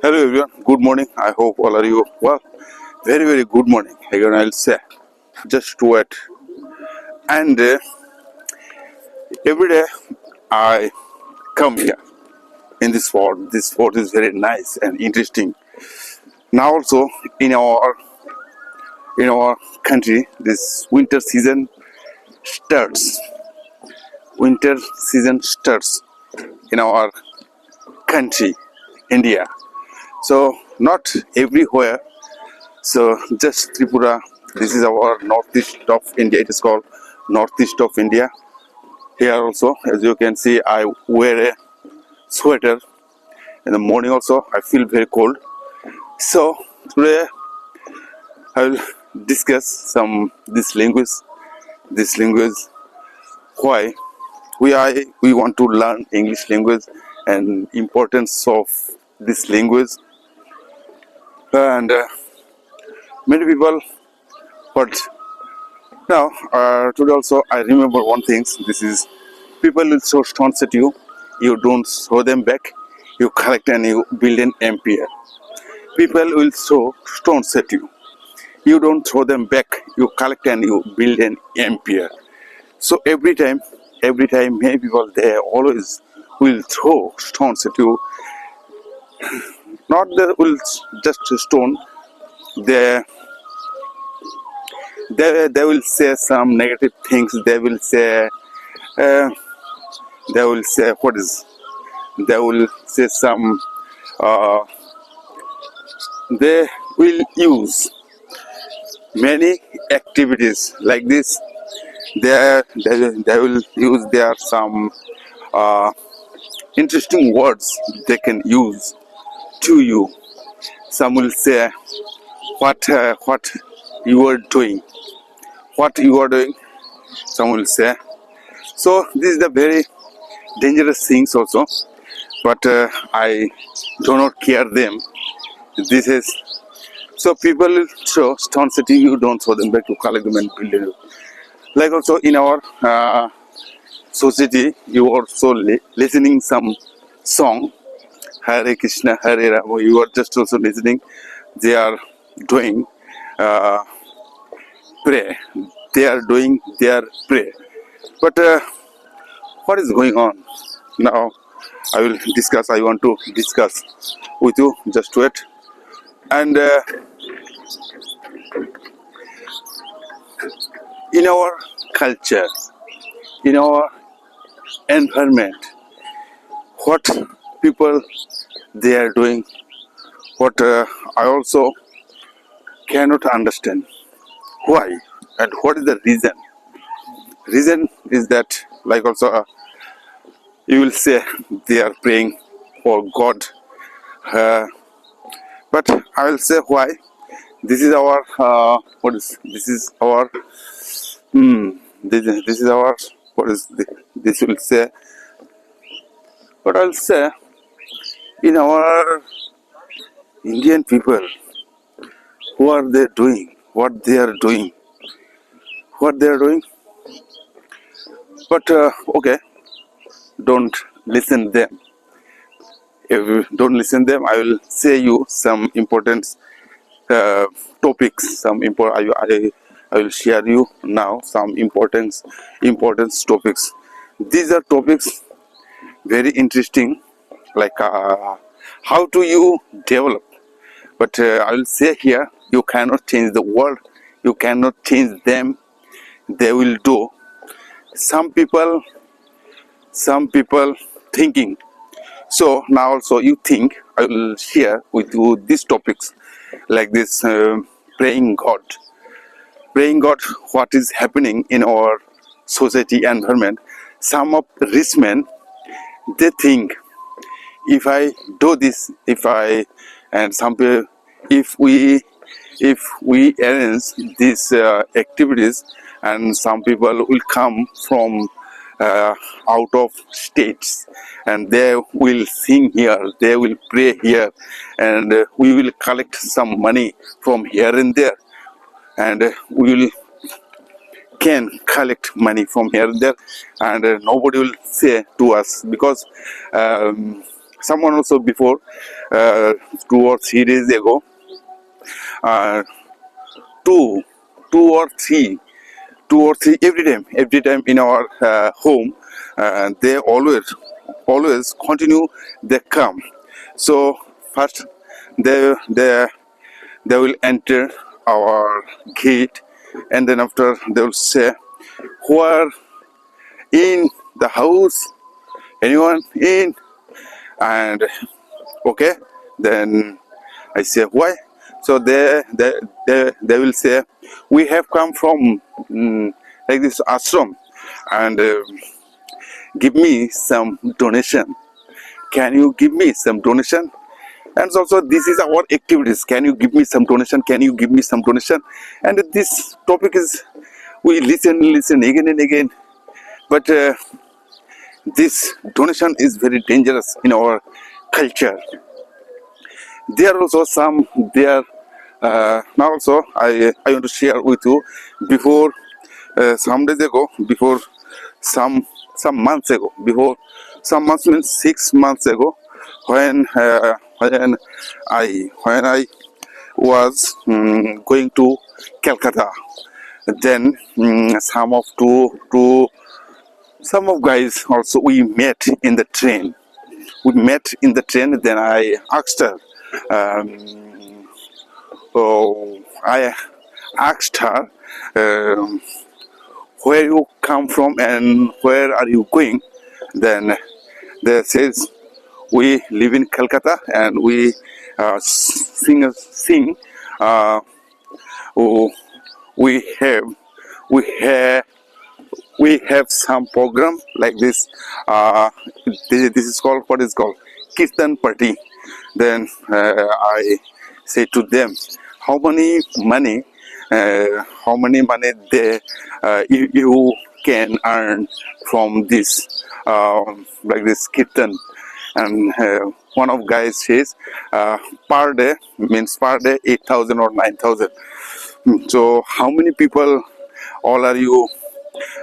Hello everyone, good morning. I hope all are you well. Very good morning. Again, I'll say just wait. And every day I come here in this fort. This fort is very nice and interesting. Now also in our country, this winter season starts. Winter season starts in our country, India. So not everywhere. So just Tripura. This is our northeast of India. It is called northeast of India. Here also, as you can see, I wear a sweater. In the morning also, I feel very cold. So today I will discuss some this language. This language, why we want to learn English language and importance of this language. And many people, but now today also I remember one thing. This is people will show stones at you. You don't throw them back. You collect and you build an empire. People will throw stones at you. You don't throw them back. You collect and you build an empire. So every time, many people they always will throw stones at you. Not they will just stone. They they will say some negative things. They will say what is. They will say some. Uh, they will use many activities like this. They will use there some uh, interesting words they can use to you. Some will say what you are doing, what you are doing. Some will say. So this is the very dangerous things also. But I do not care them. This is so people will throw stones at you. You don't throw them back to collect them and build them. Like also in our society, you also listening some song, Hare Krishna, Hare Rama. You are just also listening. They are doing pray. They are doing their pray. But what is going on now? I will discuss. I want to discuss with you. Just wait. And in our culture, in our environment, what people they are doing, what I also cannot understand why and what is the reason. Reason is that like also you will say they are praying for God, uh, but I will say why. This is our what is this is our this is our what is this will say. But I'll say in our Indian people, who are they doing? What they are doing? What they are doing? But okay, don't listen them. If you don't listen them, I will say you some important uh, topics. I will share you now some important topics. These are topics very interesting, like how do you develop. But I will say here, you cannot change the world. You cannot change them. They will do. Some people thinking. So now also you think I will share with you these topics like this praying God. Praying God, what is happening in our society environment. Some of the rich men, they think if I do this, if I and some people, if we arrange these activities, and some people will come from out of states, and they will sing here, they will pray here, and we will collect some money from here and there, and we will can collect money from here and there, and nobody will say to us because someone also before 2 or 3 days ago, uh, two, two or three, 2 or 3 every time in our home, they always continue. They come. So first they will enter our gate, and then after they will say, "Who are in the house? Anyone in?" And okay, then I say, "Why?" So they will say, "We have come from like this ashram, and give me some donation. Can you give me some donation?" And also, this is our activities. Can you give me some donation? Can you give me some donation? And this topic is, we listen again and again. But this donation is very dangerous in our culture. There are also some there. Now also, I want to share with you. Before some days ago, before some months ago, before some months means 6 months ago, when I was going to Calcutta, then some of guys also we met in the train. We met in the train. Then I asked her. I asked her, where you come from and where are you going? Then they says, we live in Calcutta and we sing. Uh, oh, we have we have we have some program like this. This is called, what is called, Kirtan party. Then I say to them, how many money you can earn from this, like this kirtan. And one of guys says, per day, means per day 8,000 or 9,000. So how many people all are you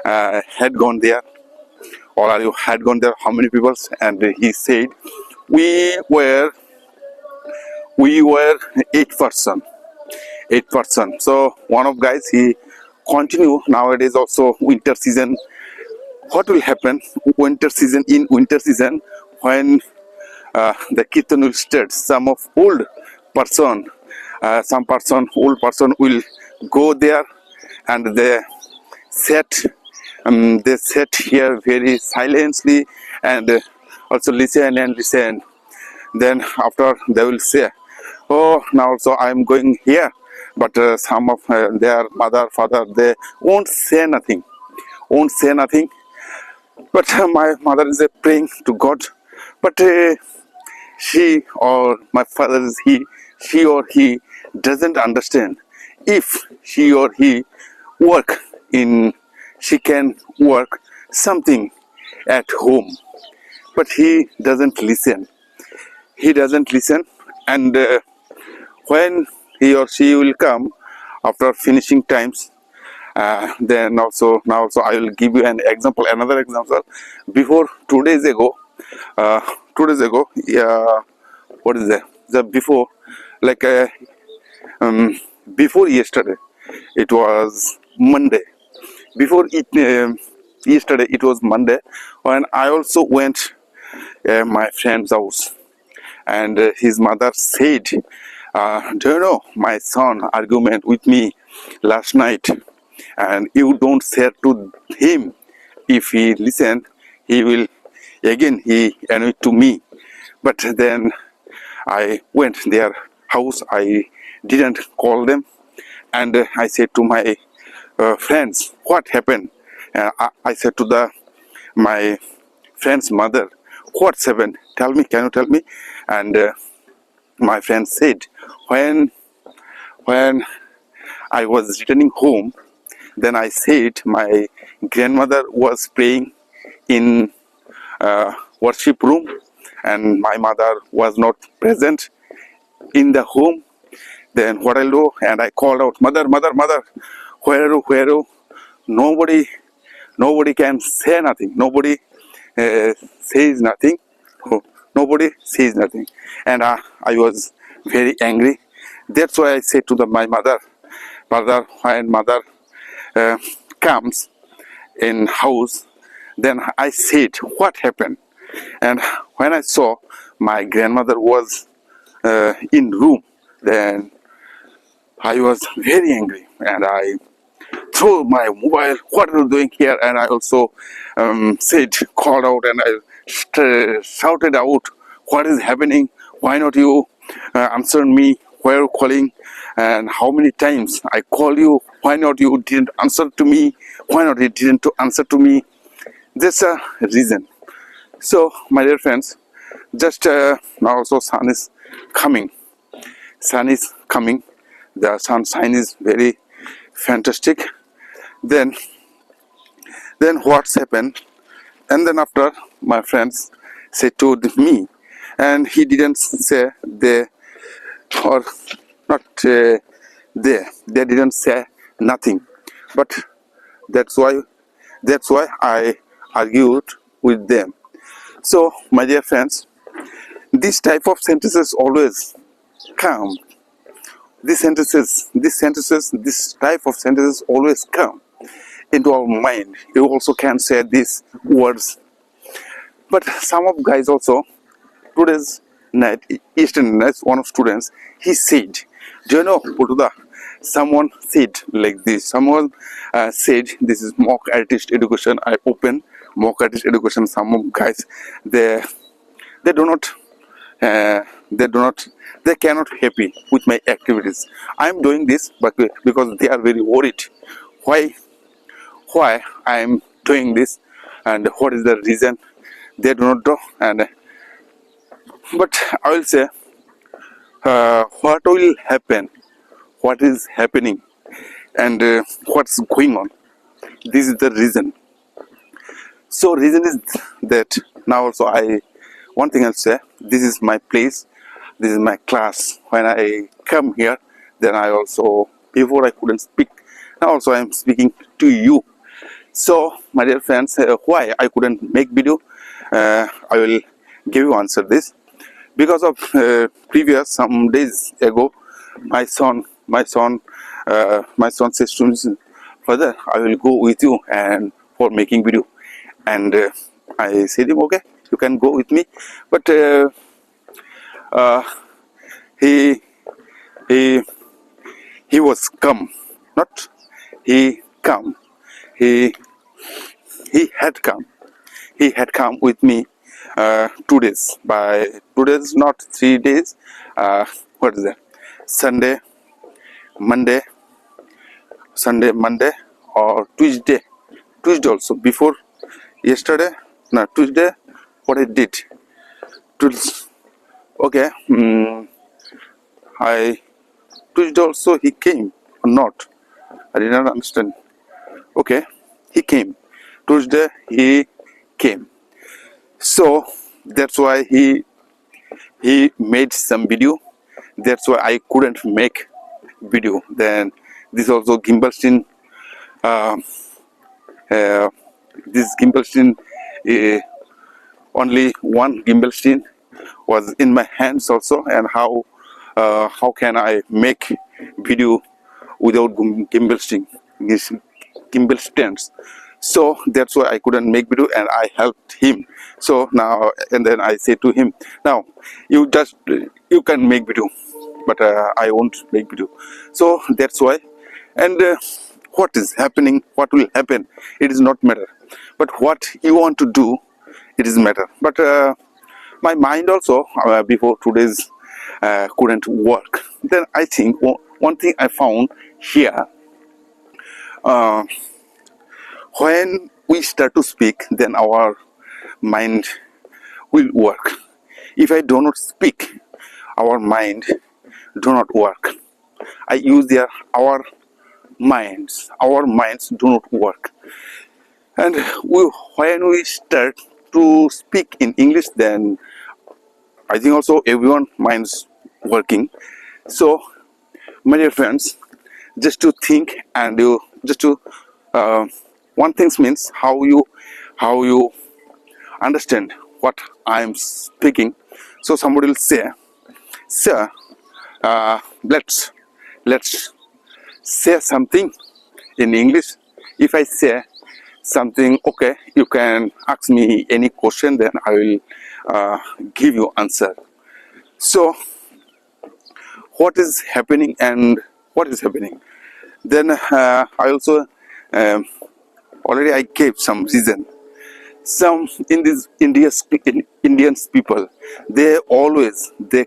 had gone there? All are you had gone there? How many people? And he said, we were 8 person. 8 person. So one of guys, he continue. Nowadays also winter season. What will happen? Winter season, when the kirtan will start, some of old person, old person will go there, and they sat here very silently, and also listen and listen. Then after they will say, oh, now also I am going here. But some of their mother, father, they won't say nothing. But my mother is praying to God. But she or my father is she or he doesn't understand. If she or he she can work something at home. But he doesn't listen. And when he or she will come after finishing times, then also I will give you another example. Before 2 days ago, yeah, what is that? Before, like before yesterday, it was Monday. Yesterday it was Monday, when I also went my friend's house, and his mother said, do you know, my son argument with me last night, and you don't say to him. If he listen, he will again he annoyed to me. But then I went their house. I didn't call them, and I said to my friends, what happened? I said to my friend's mother, what's happened? Tell me, can you tell me? And my friend said, when I was returning home, then I said my grandmother was praying in worship room, and my mother was not present in the home. Then what I'll do? And I called out, mother, where are you? Nobody can say nothing. Nobody says nothing. nobody says nothing, and I was very angry. That's why I said to my mother, when mother uh, comes in house, then I said what happened. And when I saw my grandmother was in room, then I was very angry, and I threw my mobile. What are you doing here? And I also said, called out, and I shouted out, what is happening? Why not you answer me? Why are you calling? And how many times I call you? Why not you didn't answer to me? Why not you didn't answer to me? That's a reason. So, my dear friends, just now also sun is coming. Sun is coming. The sunshine is very fantastic. Then what's happened? And then after my friends said to me, and he didn't say they or not they didn't say nothing, but that's why I argued with them. So my dear friends, this type of sentences always come. This type of sentences always come into our mind. You also can say these words. But some of guys also, today's night, Eastern night, one of students, he said, do you know, Putuda, someone said like this. Someone said, this is mock artist education. I open mock artist education. Some of guys, they do not they cannot happy with my activities. I'm doing this but because they are very worried why I am doing this and what is the reason. They do not know. And but I will say what will happen, what is happening, and what's going on. This is the reason. So reason is that now also one thing I'll say, this is my place, this is my class. When I come here, then I also, before I couldn't speak, now also I am speaking to you. So my dear friends, why I couldn't make video, I will give you answer this. Because of previous some days ago, my son says to me, father, I will go with you and for making video. And I said him, okay, you can go with me. But he was come, not he come. He had come. He had come with me 2 days. By 2 days, not 3 days. What is that? Sunday, Monday, or Tuesday. Tuesday also. Before yesterday, no, Tuesday, what I did. Okay, Tuesday also he came or not? I did not understand. Okay, he came. Tuesday he came. So that's why he made some video. That's why I couldn't make video. Then this also gimbal scene. This gimbal scene, only one gimbal scene was in my hands also. And how can I make video without gimbal scene? Gimbal stands. So that's why I couldn't make video, and I helped him. So now, and then I say to him, now you can make video, but I won't make video. So that's why. And what is happening, what will happen, it is not matter. But what you want to do, it is matter. But my mind also before today's couldn't work. Then I think one thing I found here. When we start to speak, then our mind will work. If I do not speak, our mind do not work. I use there our minds do not work. And when we start to speak in English, then I think also everyone minds working. So my dear friends, just to think and just to one thing means how you understand what I am speaking. So somebody will say, sir, let's say something in English. If I say something, okay, you can ask me any question, then I will give you answer. So what is happening and what is happening? Then I also already I gave some reason. Some in these Indians people, they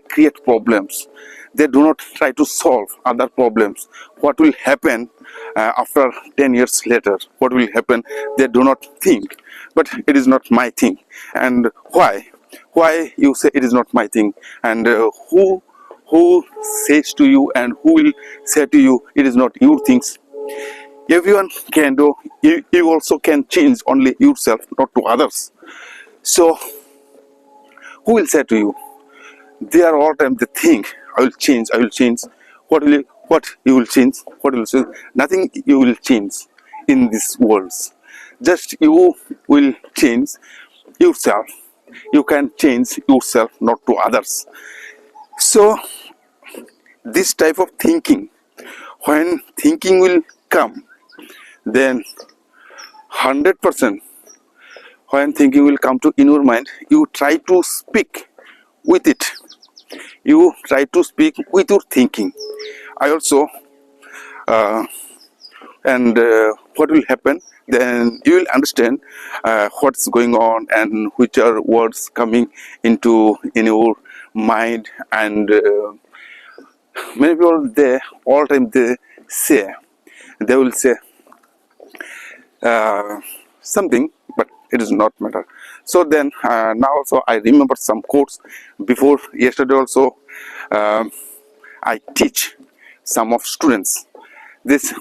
create problems. They do not try to solve other problems. What will happen after 10 years later? What will happen? They do not think. But it is not my thing. And why? Why you say it is not my thing? And who says to you and who will say to you it is not your things? Everyone can do. You also can change only yourself, not to others. So who will say to you? They are all time they think I will change. I will change. What you will change? What will you change? Nothing you will change in this world. Just you will change yourself. You can change yourself, not to others. So this type of thinking, when thinking will come, then 100% when thinking will come to in your mind, you try to speak with it. You try to speak with your thinking. I also and what will happen, then you will understand what's going on and which are words coming into in your mind. And many people, they all time they will say something, but it does not matter. So then now also I remember some quotes. Before yesterday also I teach some of students. This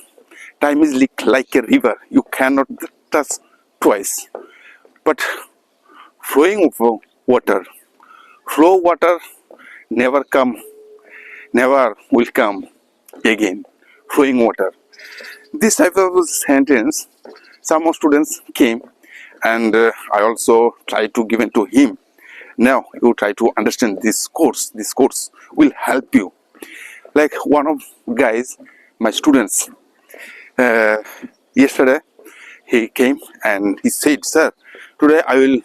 time is like a river. You cannot touch twice. But flowing water, flow water never will come again. Flowing water. This type of sentence, some of students came, and I also tried to give it to him. Now you try to understand this course. This course will help you. Like one of guys, my students, yesterday he came and he said, "Sir, today I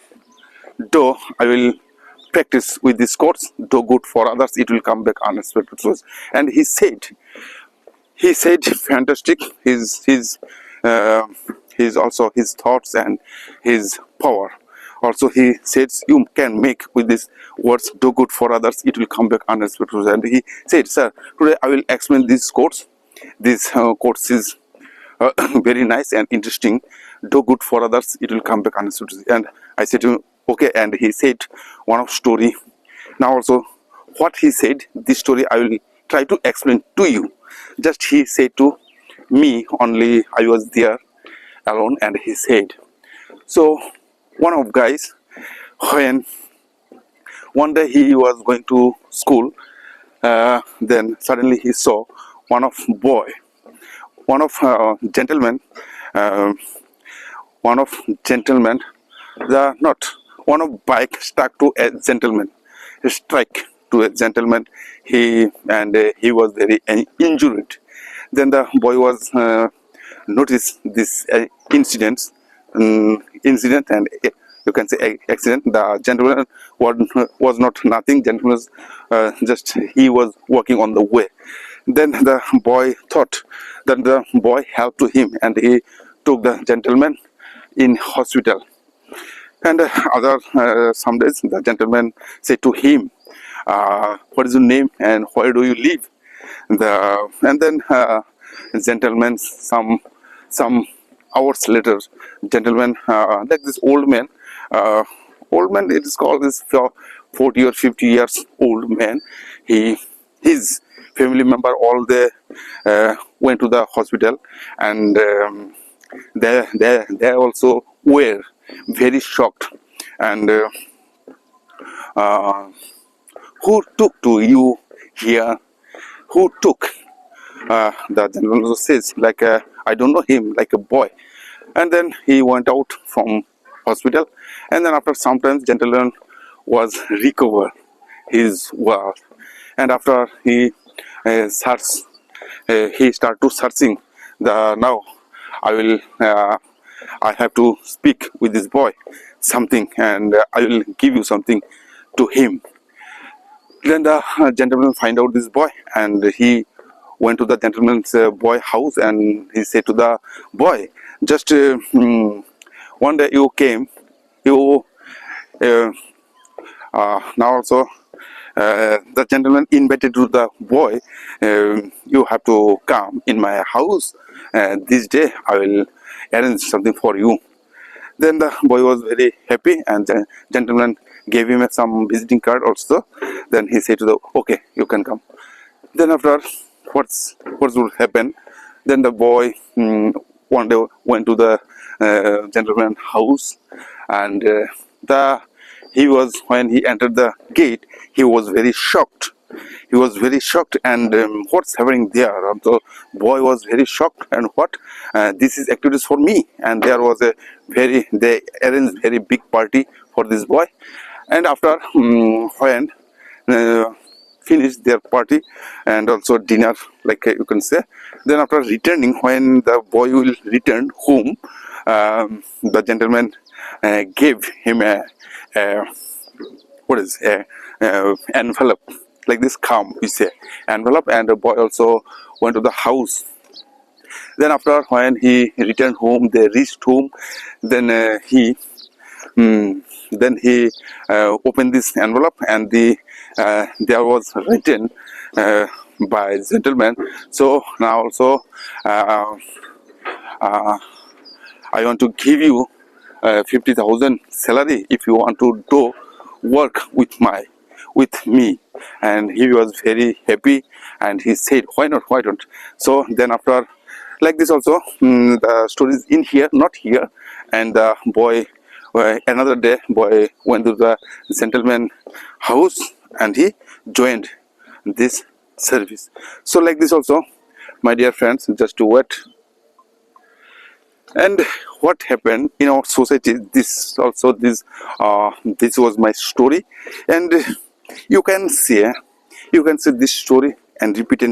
will practice with this course. Do good for others. It will come back unexpected source." And he said fantastic. His also his thoughts and his power. Also he says you can make with these words, do good for others, it will come back unexpected. And he said, "Sir, today I will explain this course. This course is very nice and interesting. Do good for others, it will come back unexpected." And I said to him, okay. And he said one of story. Now also what he said, this story I will try to explain to you. Just he said to me only, I was there alone, and he said, so one of guys, when one day he was going to school, then suddenly he saw one of gentlemen, one of bike stuck to a gentleman, he was very injured. Then the boy was noticed this incident, and you can say accident. The gentleman was not nothing. Gentleman was just he was walking on the way. Then the boy thought that the boy helped to him, and he took the gentleman in hospital. And some days the gentleman said to him, "What is your name and where do you live?" And then gentleman, some hours later, gentleman, like this old man, it is called this 40 or 50 years old man. His family member all they went to the hospital, and they also were very shocked. And who took to you here? Who took? The general says, like, I don't know him, like a boy. And then he went out from hospital, and then after some time, gentleman was recovered. his world. And after he search, he start to searching the now. I will. I have to speak with this boy something, and I will give you something to him. Then the gentleman find out this boy, and he went to the gentleman's boy house, and he said to the boy, just one day you came, you uh, now also the gentleman invited to the boy, you have to come in my house, this day I will arrange something for you. Then the boy was very happy, and the gentleman gave him some visiting card also. Then he said to the, okay, you can come. Then after, what would happen? Then the boy one day went to the gentleman's house, and the he was when he entered the gate, he was very shocked. He was very shocked, and what's happening there? And the boy was very shocked, and what? This is activities for me, and there was a they arranged very big party for this boy, and after when finished their party and also dinner, like you can say, then after returning, when the boy will return home, the gentleman gave him a what is envelope, like this calm we say envelope, and the boy also went to the house. Then after when he returned home, they reached home, then he opened this envelope, and there was written by gentleman. So now also I want to give you 50,000 salary if you want to do work with me. And he was very happy, and he said, why not, why don't? So then after, like this also, the story is in here, not here. And the boy, another day, boy went to the gentleman house, and he joined this service. So like this also, my dear friends, just to wait. And what happened in our society, this was my story. And you can see this story and repeat,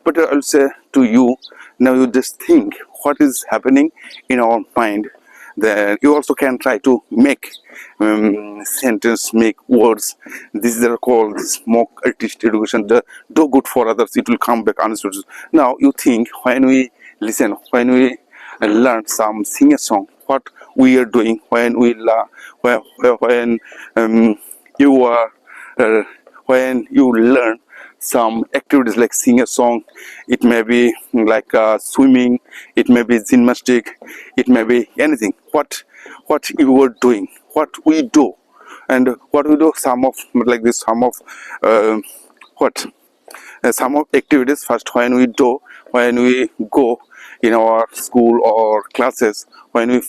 but I'll say to you, now you just think what is happening in our mind. Then you also can try to make sentence, make words. This is called smoke artist education. Do good for others, it will come back answers. Now you think, when we listen, when we learn some sing a song, what we are doing, when we when you are when you learn some activities like sing a song, it may be like swimming, it may be gymnastic, it may be anything. What you are doing, what we do, and what we do, some of like this, some of some of activities. First, when we go in our school or classes, when we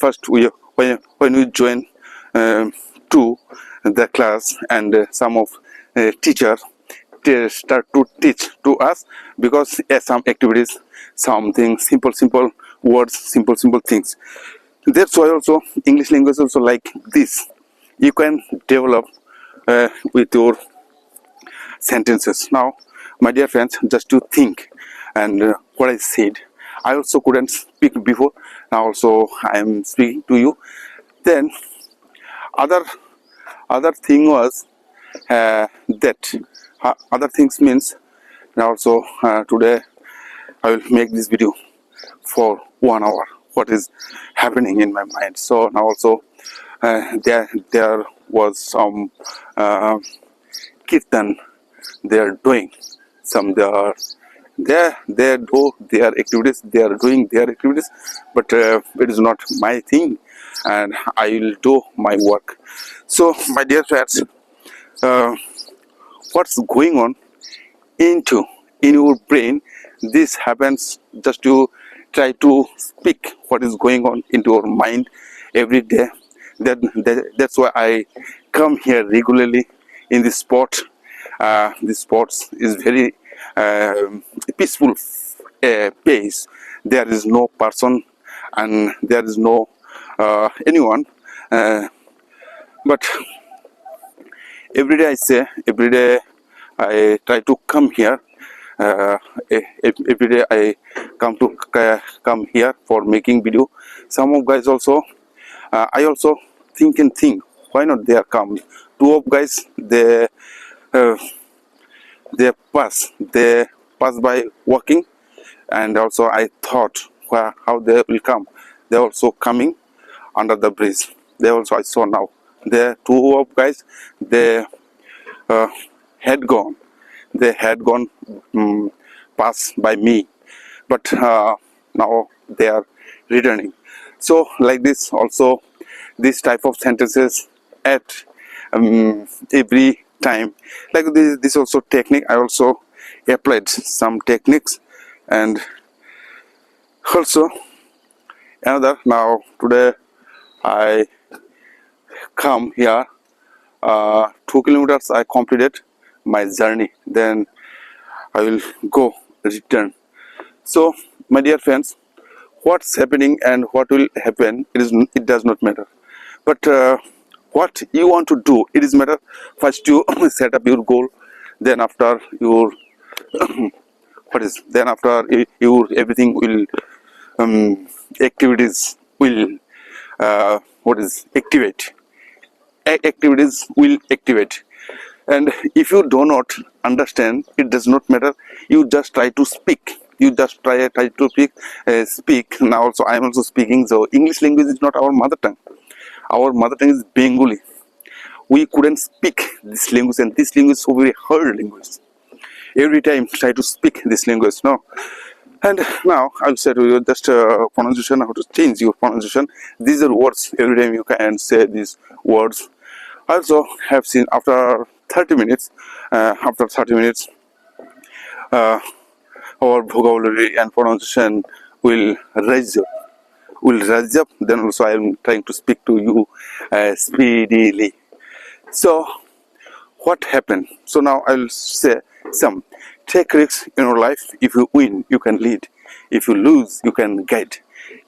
join to the class, and some of teachers start to teach to us, because some activities, something simple words, simple things. That's why also English language also like this. You can develop with your sentences. Now, my dear friends, just to think, and what I said, I also couldn't speak before. Now also I am speaking to you. Then other thing was that other things means, now also today I will make this video for 1 hour, what is happening in my mind. So now also there was some kirtan they are doing, some they do their activities, they are doing their activities, but it is not my thing, and I will do my work. So my dear friends, what's going on in your brain, this happens just to try to speak what is going on into your mind every day. That's why I come here regularly in this spot. This spot is very peaceful place. There is no person, and there is no anyone, but Every day I say, every day I try to come here. Every day I come here for making video. Some of guys also, I also think why not they are come. Two of guys uh, they pass by walking, and also I thought how they will come. They also coming under the bridge. They also I saw now. The two of guys they uh, had gone. They had gone pass by me, but now they are returning. So like this also, this type of sentences at every time, like this also technique. I also applied some techniques, and also another. Now today I come here, 2 kilometers I completed my journey, then I will go return. So my dear friends, what's happening and what will happen, it does not matter, but what you want to do, it is matter. First you set up your goal, then after your then after your everything will activities will activate. Activities will activate. And if you do not understand, it does not matter. You just try to speak. You just try to speak. Now also I am also speaking. So English language is not our mother tongue. Our mother tongue is Bengali. We couldn't speak this language, and this language is so very hard language. Every time try to speak this language. No. And now I'll say to you just pronunciation, how to change your pronunciation. These are words. Every time you can say these words. I also have seen after 30 minutes, our vocabulary and pronunciation will rise up. Then also I am trying to speak to you speedily. So what happened? So now I'll say some. Take risks in your life. If you win, you can lead. If you lose, you can guide.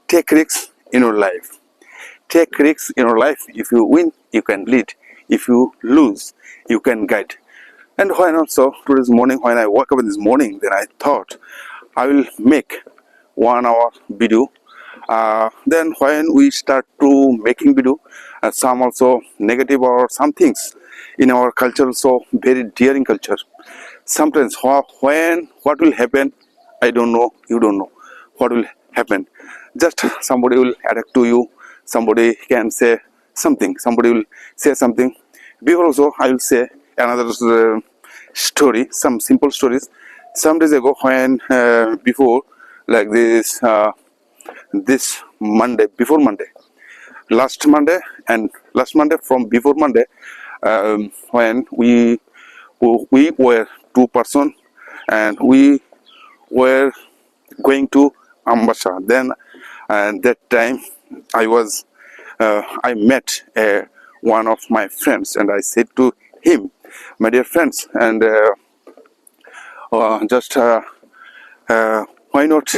Take risks in your life. Take risks in your life. If you win, you can lead. If you lose, you can guide. And when also today's morning, when I woke up in this morning, then I thought I will make 1 hour video. Then when we start to making video, some also negative or some things in our culture, so very daring culture. Sometimes what will happen, I don't know, you don't know what will happen. Just somebody will attack to you, somebody can say something, somebody will say something. Before also I will say another story, some simple stories. Some days ago when before like this Monday, before Monday, last Monday from before Monday, when we were 2 person and we were going to Ambasha. Then that time I met one of my friends, and I said to him, my dear friends, and why not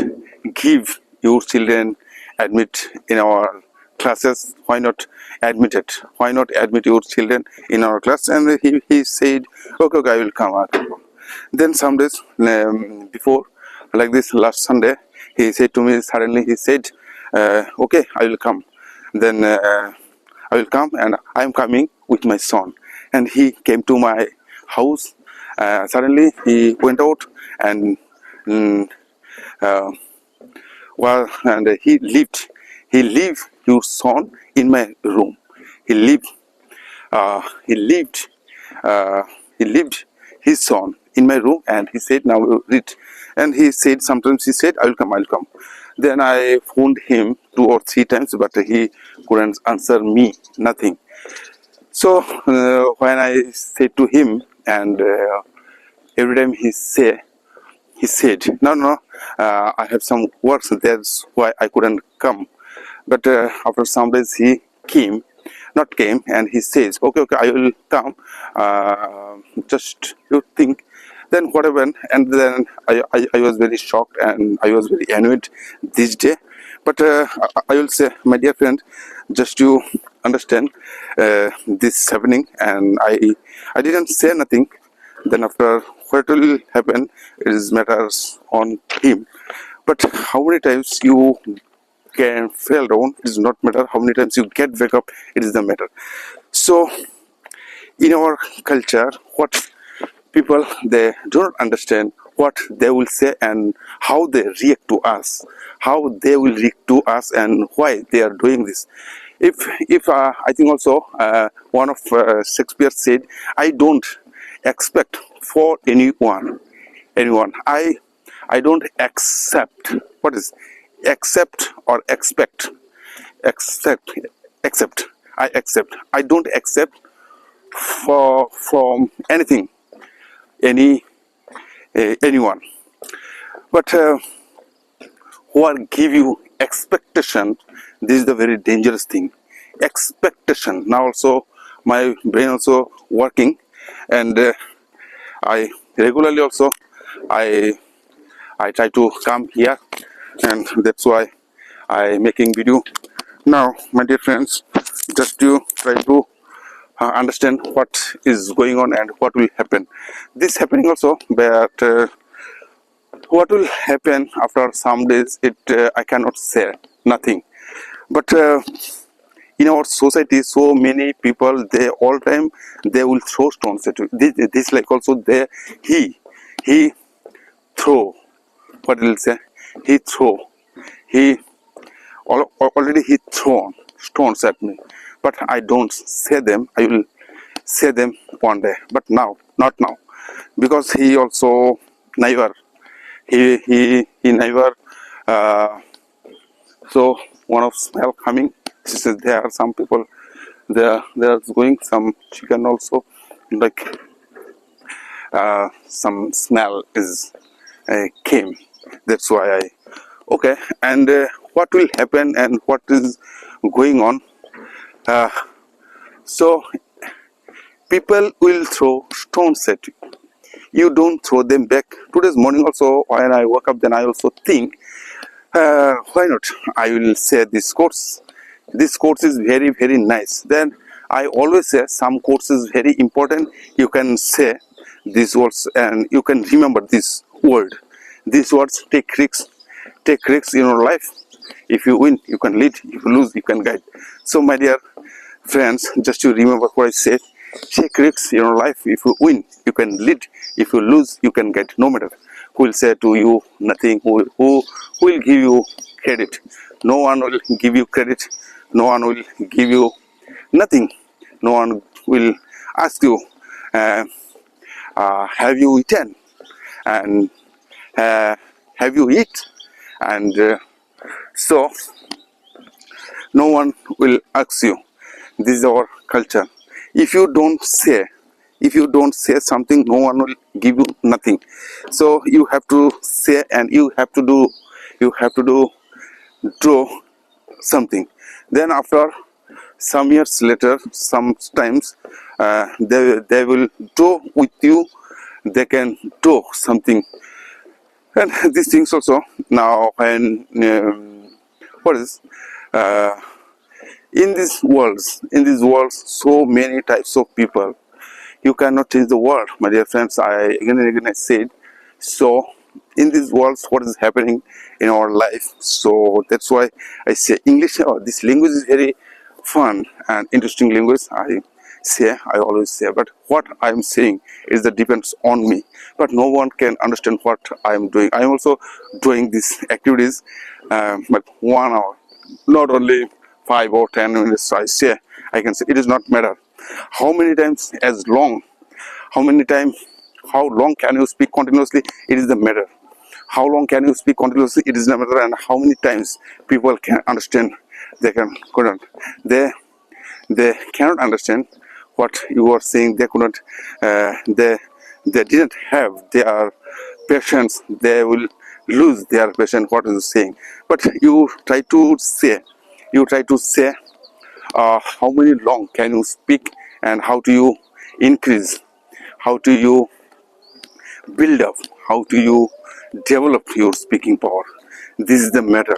give your children admit in our classes? Why not admit it? Why not admit your children in our class? And he said, okay, I will come. Then some days before, like this last Sunday, he said to me, suddenly he said, okay, I will come. Then I will come, and I am coming with my son. And he came to my house. Suddenly he went out and and he left your son in my room. He left his son in my room, and he said, now read. And he said, sometimes he said, I'll come. Then I phoned him 2 or 3 times, but he couldn't answer me, nothing. So when I said to him, and every time he said, no, I have some works, that's why I couldn't come. But after some days he came, and he says, okay, I will come. Just you think. Then what happened? And then I was very shocked, and I was very annoyed this day. But I will say, my dear friend, just you understand this happening, and I didn't say nothing. Then after, what will happen, it is matters on him. But how many times you can fall down, it does not matter. How many times you get back up, it is the matter. So in our culture, what people, they do not understand what they will say and how they react to us, how they will react to us, and why they are doing this. If I think also one of Shakespeare said, I don't expect for anyone. I don't accept. What is accept or expect? Accept, accept. I accept. I don't accept from anything, anyone. But who are give you expectation, this is the very dangerous thing. Expectation. Now also my brain also working, and I regularly also I try to come here, and that's why I making video now, my dear friends, just to try to understand what is going on and what will happen. This happening also, but what will happen after some days, it I cannot say nothing. But in our society, so many people, they all time they will throw stones at you. This like also there, he throw, what will say, he throw, he already he thrown stones at me, but I don't say them. I will say them one day, but now, not now, because he also never, he never. So one of smell coming. She says there are some people, there's going some chicken also, like some smell is came. That's why I okay. And what will happen and what is going on? Uh, so people will throw stones at you. You don't throw them back. Today's morning also, when I woke up, then I also think, why not? I will say this course. This course is very, very nice. Then I always say some course is very important. You can say these words and you can remember this word. These words: take risks. Take risks in your life. If you win, you can lead. If you lose, you can guide. So my dear friends, just to remember what I said, take risks in your life. If you win, you can lead. If you lose, you can guide. No matter who will say to you nothing, who will give you credit. No one will give you credit. No one will give you nothing. No one will ask you, have you eaten? And have you eat? And so no one will ask you. This is our culture. If you don't say something, no one will give you nothing. So you have to say, and you have to do something. Then after some years later, sometimes they will do with you. They can do something. And these things also now, when what is in this world, so many types of people. You cannot change the world, my dear friends. Again and again I said. So in this world, what is happening in our life? So that's why I say English. This language is very fun and interesting language. I always say, but what I am saying is that depends on me. But no one can understand what I am doing. I am also doing these activities, but 1 hour, not only 5 or 10 minutes. I can say it does not matter how many times, as long, how long can you speak continuously, it is the matter. How long can you speak continuously, it is the matter. And how many times people can understand, couldn't, they cannot understand what you are saying. They couldn't, they didn't have their patience. They will lose their patience, what is you saying. But you try to say, how many long can you speak, and how do you increase, how do you build up, how do you develop your speaking power. This is the matter.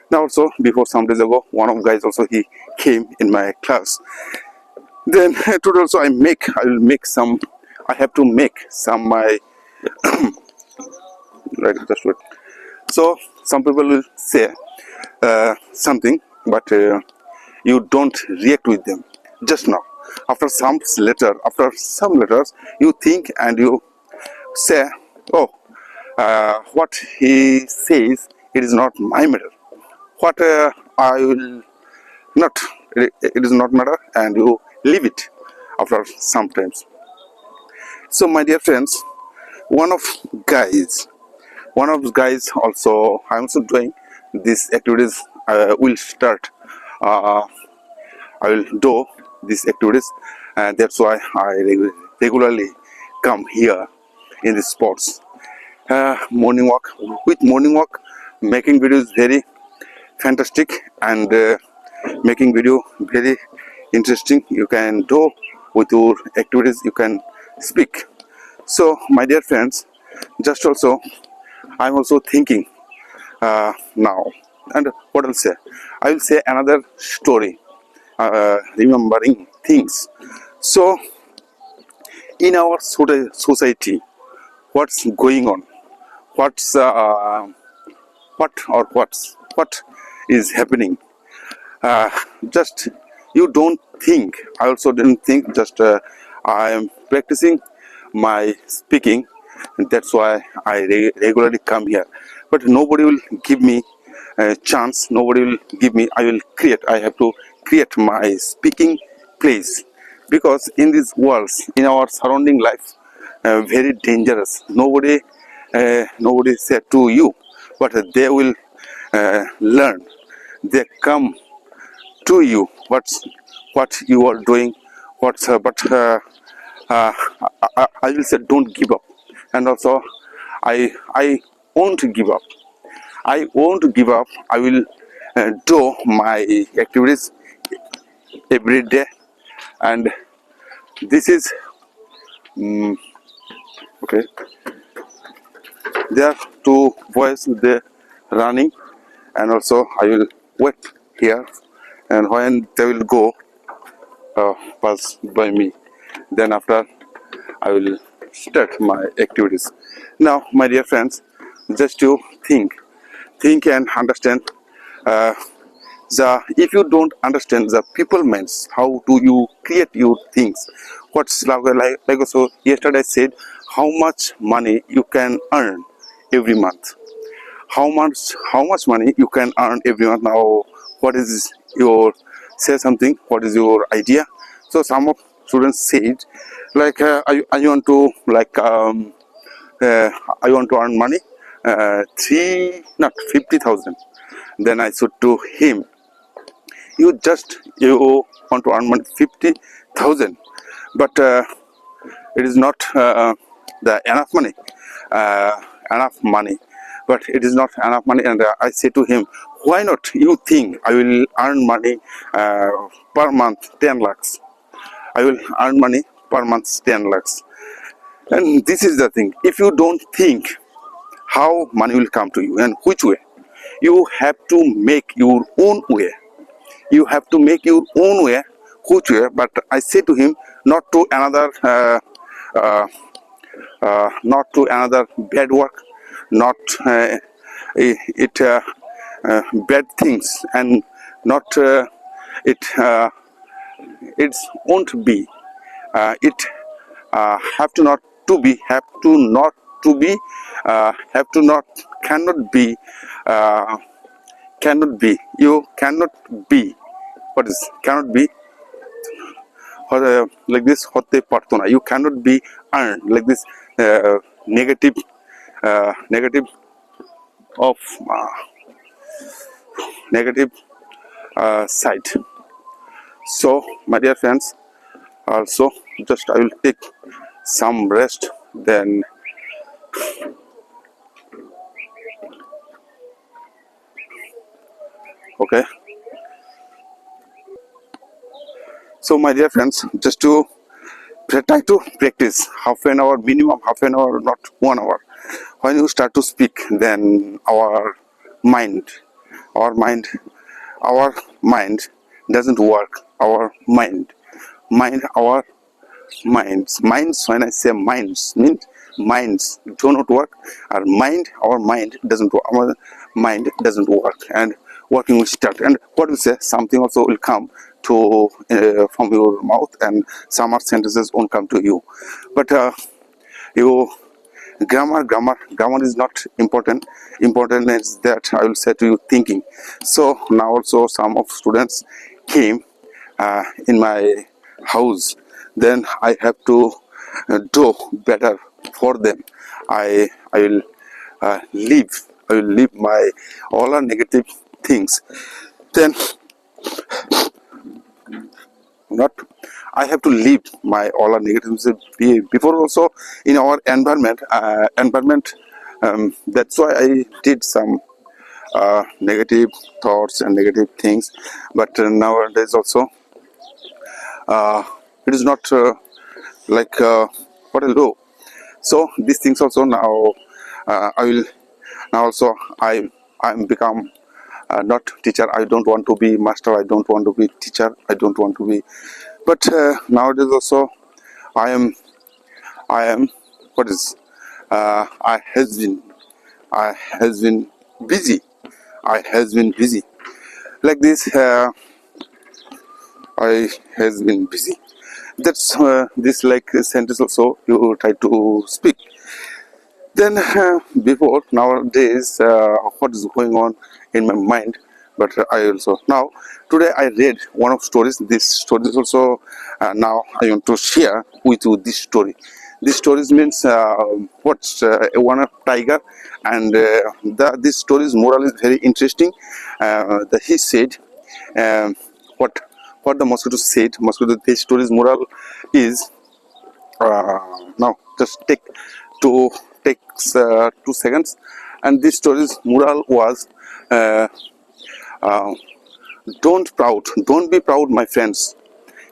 Now also, before some days ago, one of guys also he came in my class. Then today also I will make some. I have to make some my right. Just wait. So some people will say something, but you don't react with them just now. After some letters, you think and you say, "Oh, what he says, it is not my matter. What I will not, it is not matter," and you leave it after some times. So, my dear friends, one of guys, one of the guys also, I'm also doing these activities. Will start. Uh, I will do these activities, and that's why I regularly come here in the sports. Morning walk. With morning walk, making videos very fantastic, and making video very interesting. You can do with your activities. You can speak. So, my dear friends, just also, I'm also thinking now, and what I'll say, I will say another story, remembering things. So, in our society, what's going on? What's what is happening? Just you don't think. I also didn't think. Just I am practicing my speaking, and that's why I regularly come here. But nobody will give me a chance. Nobody will give me. I will create. I have to create my speaking place, because in these worlds, in our surrounding life, very dangerous. Nobody said to you, but they will learn. They come to you what you are doing, but I will say don't give up. And also I won't give up. I won't give up. I will do my activities every day. And this is okay. There are two boys, they running, and also I will wait here, and when they will go pass by me, then after I will start my activities. Now, my dear friends, just to think and understand. Uh, if you don't understand the people minds, how do you create your things? What's like also yesterday I said, how much money you can earn every month? How much money you can earn every month? Now, what is your say something? What is your idea? So some of students said, like I want to uh, I want to earn money, three not 50,000. Then I said to him, you want to earn money 50,000, but it is not the enough money, but it is not enough money. And I say to him, why not you think I will earn money per month 10 lakhs? I will earn money per month 10 lakhs. And this is the thing, if you don't think how money will come to you and which way, you have to make your own way. You have to make your own way, which way. But I say to him, not to another not to another bad work, not it bad things, and not it it won't be it have to not to be, have to not to be, have to not cannot be, uh, cannot be, you cannot be, what is cannot be, like this hote parto na, you cannot be earned like this, negative negative of negative side. So my dear friends, also just I will take some rest, then okay. So my dear friends, just to try to practice half an hour, minimum half an hour, not 1 hour. When you start to speak, then our mind our mind doesn't work. Our minds, when I say minds, means minds do not work. Our mind doesn't work. Our mind doesn't work, and working will start. And what we say, something also will come to from your mouth, and some other sentences won't come to you. But you grammar is not important. Important is that I will say to you thinking. So now also some of students came in my house, then I have to do better for them. I will leave. I will leave my all our negative things. Then not I have to leave my all our negatives before also in our environment. That's why I did some negative thoughts and negative things. But nowadays also uh, it is not like what I do. So these things also now I will now also I'm become not teacher. I don't want to be master. I don't want to be teacher. I don't want to be. But nowadays also I am what is I has been busy. I has been busy like this. I has been busy. That's this like sentence also you try to speak. Then before nowadays, what is going on in my mind? But I also now today I read one of stories. This story is also now I want to share with you this story. This stories means what's one of tiger, and this story's moral is very interesting. That he said what the mosquito said. Mosquito. This story's moral is now just two takes 2 seconds, and this story's moral was uh, uh, don't be proud, my friends.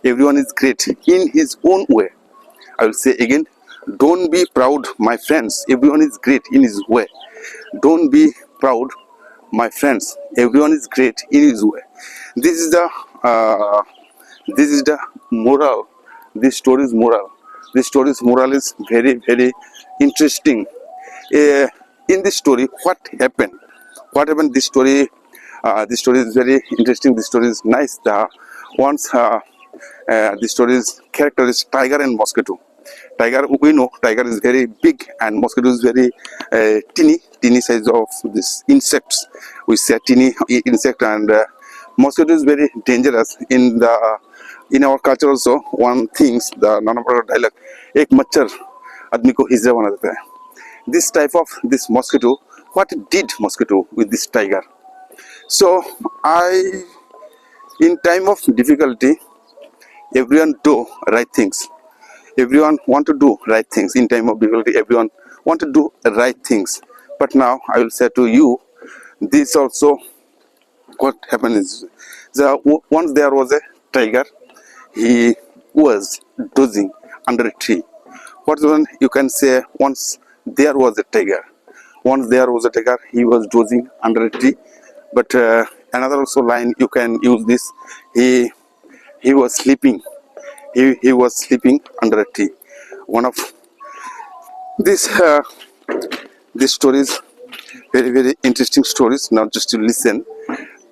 Everyone is great in his own way. I will say again, don't be proud, my friends. Everyone is great in his way. Don't be proud, my friends. Everyone is great in his way. This is the uh, this is the moral. This story's moral. This story's moral is very interesting. Uh, in this story, what happened? What happened? This story is very interesting. This story is nice. The once this story's character is tiger and mosquito. Tiger, we know tiger is very big and mosquito is very teeny size of this insects. We say teeny insect, and mosquito is very dangerous in our culture also. One thinks the Nanapara dialect, एक मच्छर आदमी को हिजड़ा बना देता है. This type of this mosquito, what did mosquito with this tiger? So in time of difficulty, everyone do right things. Everyone want to do right things. In time of difficulty, everyone want to do right things. But now I will say to you, this also what happened is once there was a tiger. He was dozing under a tree. What's one you can say? Once there was a tiger. Once there was a tiger. He was dozing under a tree. But another also line you can use this. He was sleeping. He was sleeping under a tree. One of this these stories very interesting stories. Now just to listen.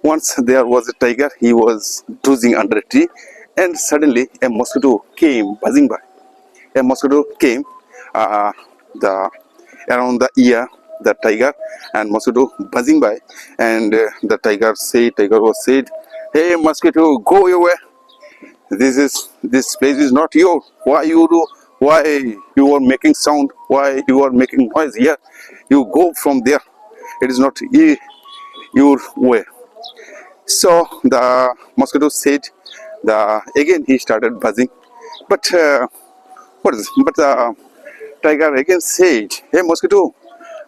Once there was a tiger. He was dozing under a tree, and suddenly a mosquito came buzzing by. A mosquito came the around the ear the tiger, and mosquito buzzing by, and the tiger was said, "Hey mosquito, go away. This place is not yours. Why you are making sound? Why you are making noise here? You go from there. It is not your way." So the mosquito said, again he started buzzing, but but the tiger again said, "Hey mosquito,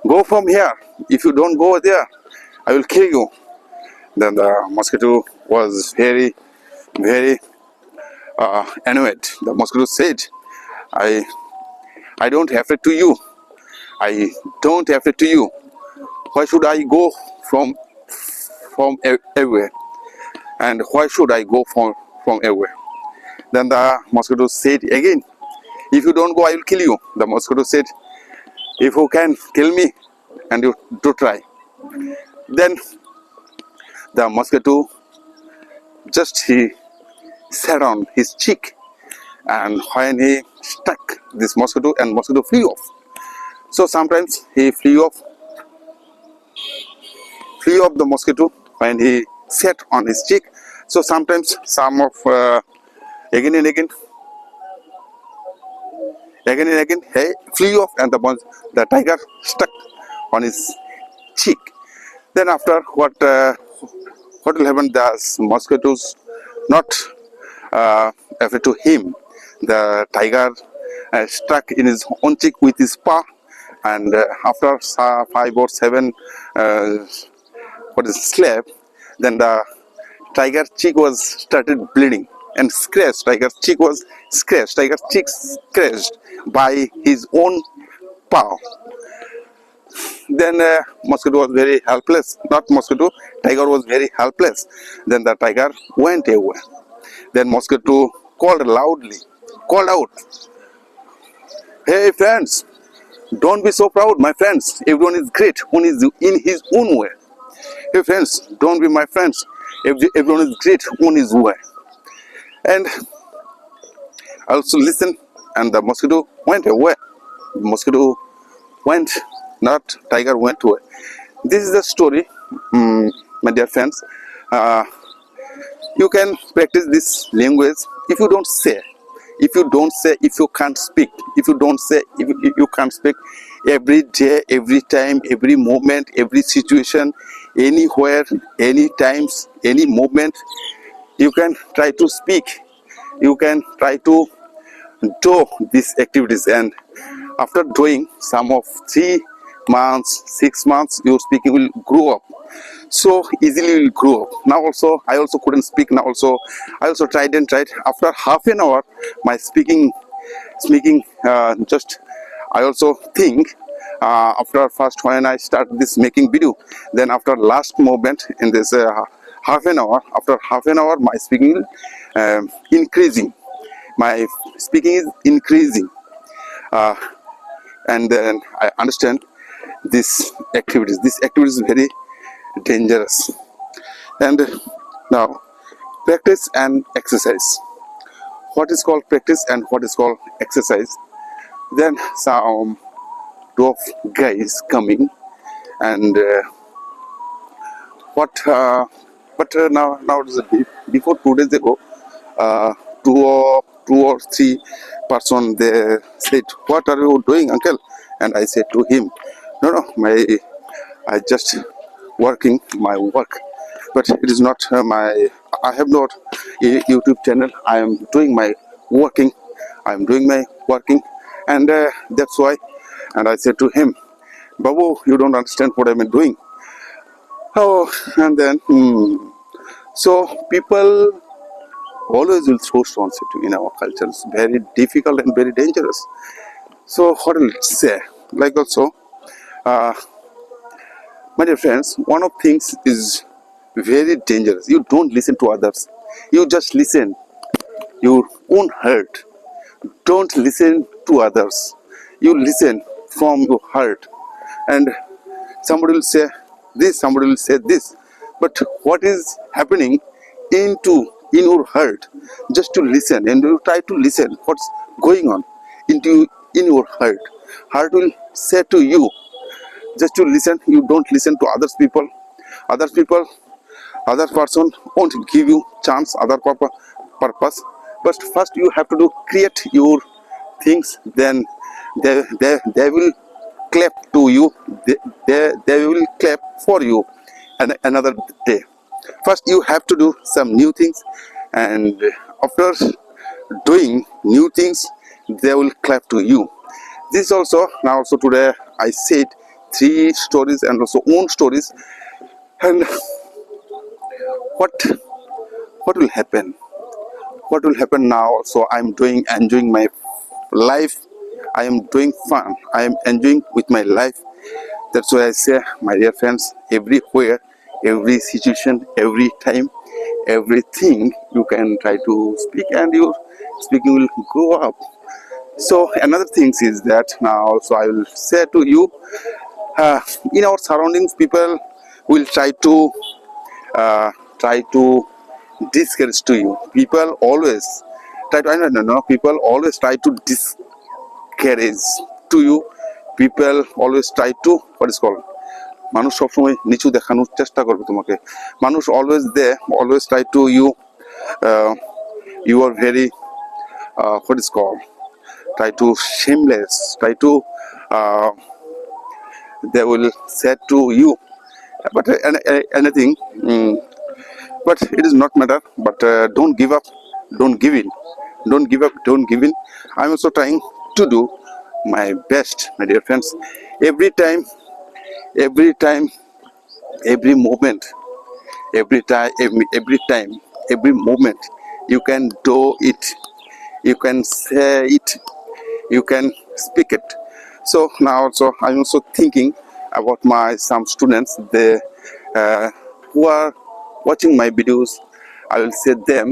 go from here. If you don't go there, I will kill you." Then the mosquito was very annoyed. The mosquito said, I don't have it to you. I don't have it to you. Why should I go from from everywhere. And why should I go from everywhere? Then the mosquito said again, if you don't go, I will kill you. The mosquito said, if you can kill me, and you do try. Then the mosquito he sat on his cheek, and when he struck this mosquito, and mosquito flew off. So sometimes he flew off the mosquito when he sat on his cheek. So sometimes again and again he flew off, and the tiger stuck on his cheek. Then after what will happen? The mosquitoes not afraid to him. The tiger struck in his own cheek with his paw, and after 5 or 7 slap, then the tiger cheek was started bleeding and scratched. Tiger's cheek scratched by his own paw. Then mosquito was very helpless. Not mosquito, tiger was very helpless. Then the tiger went away. Then mosquito called out, "Hey friends, don't be so proud, my friends. Everyone is great. One is in his own way. Hey friends, don't be my friends. Everyone is great. One is way." And I also listened, and the mosquito went away. Mosquito went, not tiger went away. This is the story, my dear friends. You can practice this language if you don't say. If you can't speak, if you can't speak, every day, every time, every moment, every situation, anywhere, any times, any moment, you can try to speak. You can try to do these activities, and after doing some of 3 months, 6 months, your speaking will grow up. So easily will grow up. Now also, I also couldn't speak. Now also, I also tried. After half an hour, my speaking, just I also think. After first when I start this making video, then after last moment in this half an hour, after half an hour, my speaking increasing. My speaking is increasing, and then I understand this activities. This activity is very dangerous. And now, practice and exercise. What is called practice and what is called exercise? Then some 2 guys coming, and now it is before 2 days ago, two or three person, they said, "What are you doing, uncle?" And I said to him, no, I just working my work, but it is not I have not a YouTube channel. I am doing my working. And that's why. And I said to him, "Babu, you don't understand what I'm doing." Oh, and then so people always will throw stones in our culture. It's very difficult and very dangerous. So what will it say? Like also, my dear friends, one of things is very dangerous. You don't listen to others. You just listen your own heart. Don't listen to others. You listen from your heart. And somebody will say this, somebody will say this. But what is happening in your heart? Just to listen, and you try to listen what's going on in your heart. Heart will say to you, just to listen. You don't listen to other people. Other person won't give you chance, other purpose. But first you have to create your things. Then they will clap to you. They will clap for you another day. First you have to do some new things, and after doing new things, they will clap to you. This also, now also today I said 3 stories and also own stories. And what will happen? What will happen now? So I'm enjoying my life. I am doing fun. I am enjoying with my life. That's why I say, my dear friends, everywhere, every situation, every time, everything you can try to speak, and your speaking will go up. So another thing is that now also I will say to you, uh, in our surroundings, people will uh, try to discourage to you. People always try to, I don't know, people always try to discourage to you. People always try to, what is called, মানুষ সবসময় নিচু দেখানোর চেষ্টা করবে তোমাকে। মানুষ always they always try to you, you are very, what is called, try to shameless, try to, uh, they will say to you, but anything, but it is not matter, but don't give up, don't give in, don't give up, don't give in. I'm also trying to do my best, my dear friends. Every time, every time, every moment, every time, every moment, you can do it, you can say it, you can speak it. So now also I'm also thinking about my some students, they who are watching my videos. I will say them,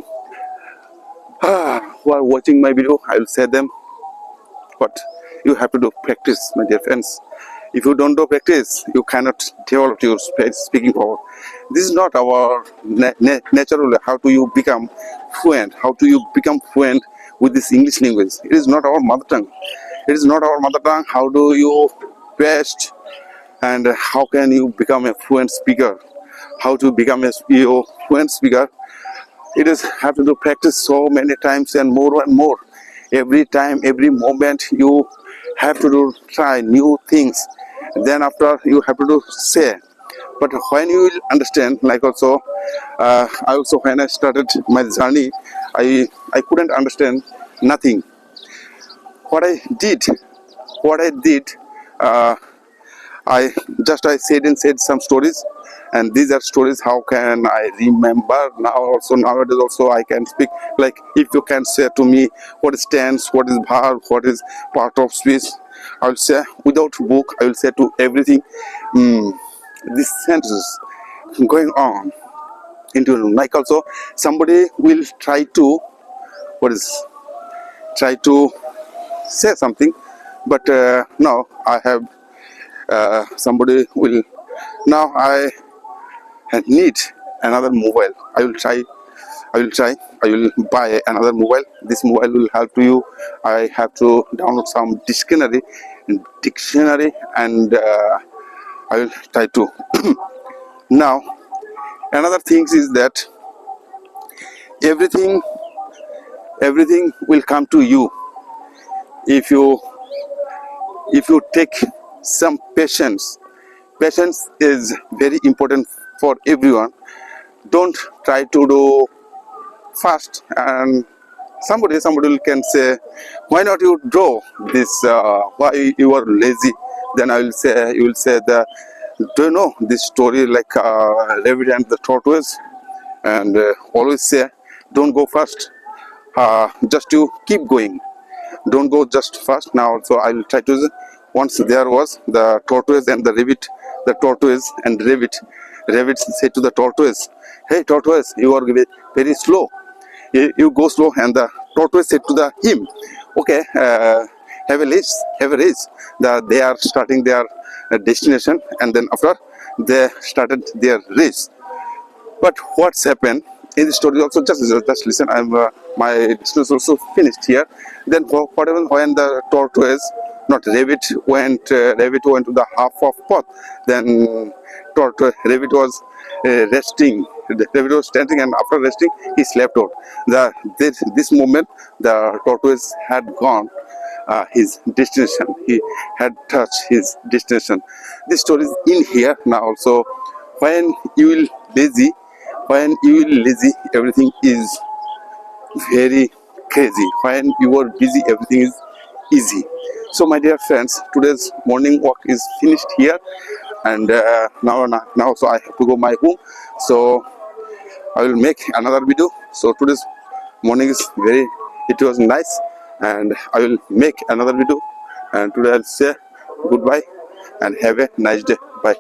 who are watching my video, I will say them, but you have to do practice, my dear friends. If you don't do practice, you cannot develop your speaking power. This is not our natural. How do you become fluent? How do you become fluent with this English language? It is not our mother tongue. It is not our mother tongue. How do you best, and how can you become a fluent speaker? How to become a fluent speaker? It is have to do practice so many times and more. Every time, every moment, you have to do try new things. Then after you have to do say. But when you will understand, like also, I also when I started my journey, I couldn't understand nothing. What I did, uh, I said some stories, and these are stories. How can I remember now? Also nowadays, also I can speak. Like if you can say to me what is tense, what is verb, what is part of speech, I will say without book. I will say to everything. These sentences going on into like also somebody will try to try to say something, but now I have somebody will now I need another mobile. I will buy another mobile. This mobile will help to you. I have to download some dictionary, and I will try to. Now another thing is that everything will come to you if you take some patience. Patience is very important for everyone. Don't try to do fast, and somebody can say, why not you draw this, why you are lazy? Then you will say that, do you know this story, like Rabbit and the tortoise? And always say, don't go fast, just you keep going, don't go just fast. Now also I will try to, once there was the tortoise and the rabbit, the tortoise and rabbit said to the tortoise, hey tortoise, you are very slow, you go slow. And the tortoise said to him, okay, have a race. They are starting their destination, and then after they started their race. But what's happened in the story also, just listen, I'm my discussion also finished here. Then whatever, when the tortoise, not rabbit, went to the half of path, then rabbit was resting. The rabbit was standing, and after resting he slept out. This moment the tortoise had gone his destination, he had touched his destination. This story is in here. Now also, when you will lazy, everything is very crazy. When you are busy, everything is easy. So my dear friends, today's morning walk is finished here, and now so I have to go my home. So I will make another video. So today's morning is it was nice, and I will make another video, and today I'll say goodbye and have a nice day. Bye.